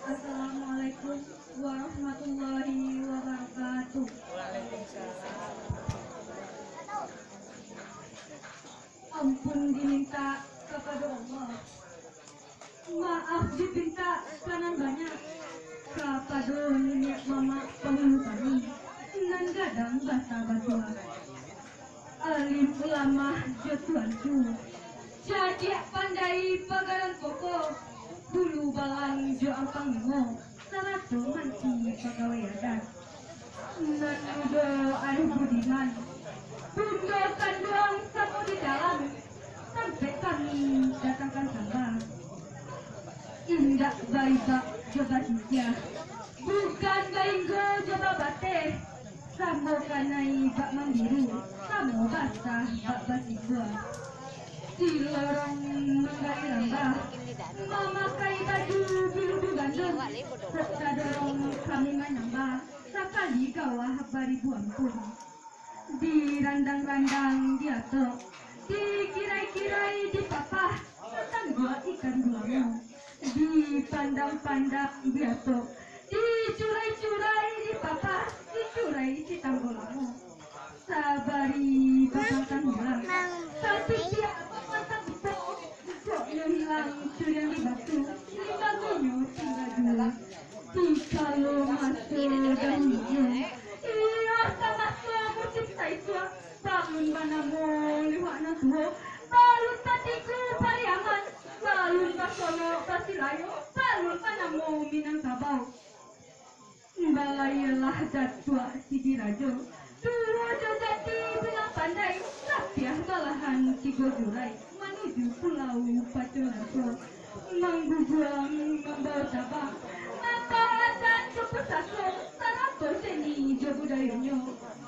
Assalamualaikum warahmatullahi wabarakatuh. Ampun diminta kepada Allah, maaf diminta kanan banyak kepada nenek mama penghulu kami nan gadang basa batua alim ulama jotuanku jadi pandai pagaran pokok bulu balang jo ampang mo saratu manti pegawai adat nan udo ayu budiman tunjukkan doang satu di dalam sampai kami datangkan sabar indak baiba coba hija bukan bainggo coba bate samo kanai bak mandiru samo basah bak basigua di lorong menggali rambah memakai baju biru gandum serta dorong kami menambah sekali kawah baribuan pun di randang-randang diatok dikirai-kirai di papah tentang dua ikan duamu di pandang-pandang diatok dicurai-curai di papah dicurai di tanggulamu sabari bakal hilang tapi tiap mata betok kok yang hilang curian di batu lima gunyo tinggal dua tiga lo masuk dan iya sama semua cipta itu bangun banamu liwakna tuho balun tatiku pariaman balun basono pasilayo balun banamu minangkabau balayalah datua sidi rajo dua jati bilang pandai rapiah balahan tiga jurai menuju pulau Paculanco mengguguang membawa cabang dan kepesaso sarato seni jogu dayonyo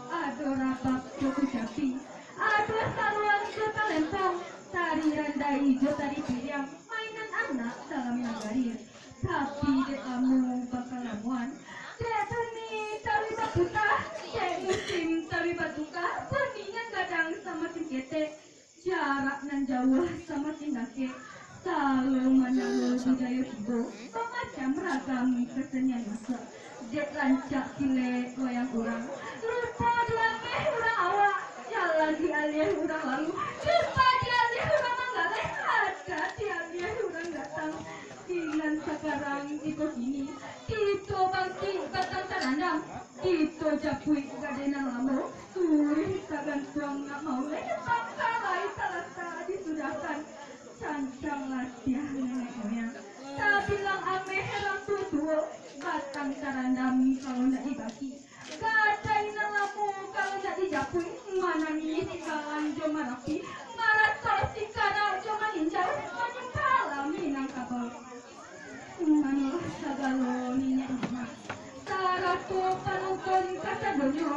ado rabak jogu japi ado saluan jota lempong tari randai jota di piriang mainan anak dalam nagari tapi dek kamu bakal lamuan dek bumi tari batuta dek musim tari batuka beningan kadang sama singkete jarak nan jauh sama sindake selalu menyalu budaya hibo memacam ragam kesenian masa dek lancak kile wayang kurang lupa duang urang awak urang lalu lupa dia urang manggaleh ada dia urang datang dengan sekarang itu gini itu bangki batang tarandam itu japui gadena lamo suih sagan tuang nak mau pangkalai talata disudahkan cancang latihan nenek moyang tak bilang ame herang tutuo batang tarandam kalau nak dibagi gadai nalamu kalau nak dijapui mana ni tinggalan joma rapi marato sikara joma ninjau maningkala minang kabau Mano sagalo ninya ima Saratu panonton kasadonyo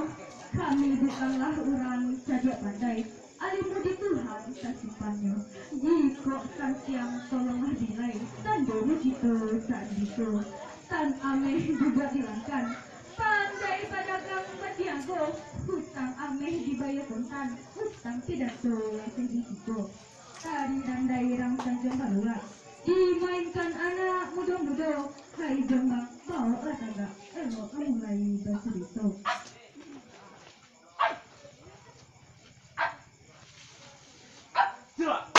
kami bukanlah orang cajak pandai alimudi Tuhan sasipanyo jiko sang siang tolonglah dilai sandomu gitu saat gitu tan ameh juga dilangkan pandai pedagang badianggo hutang ameh dibayar kontan hutang pidato sedih gitu tari dan daerah Tanjung Balua dimainkan anak muda-muda hai jombang bawa olahraga mulai basuh itu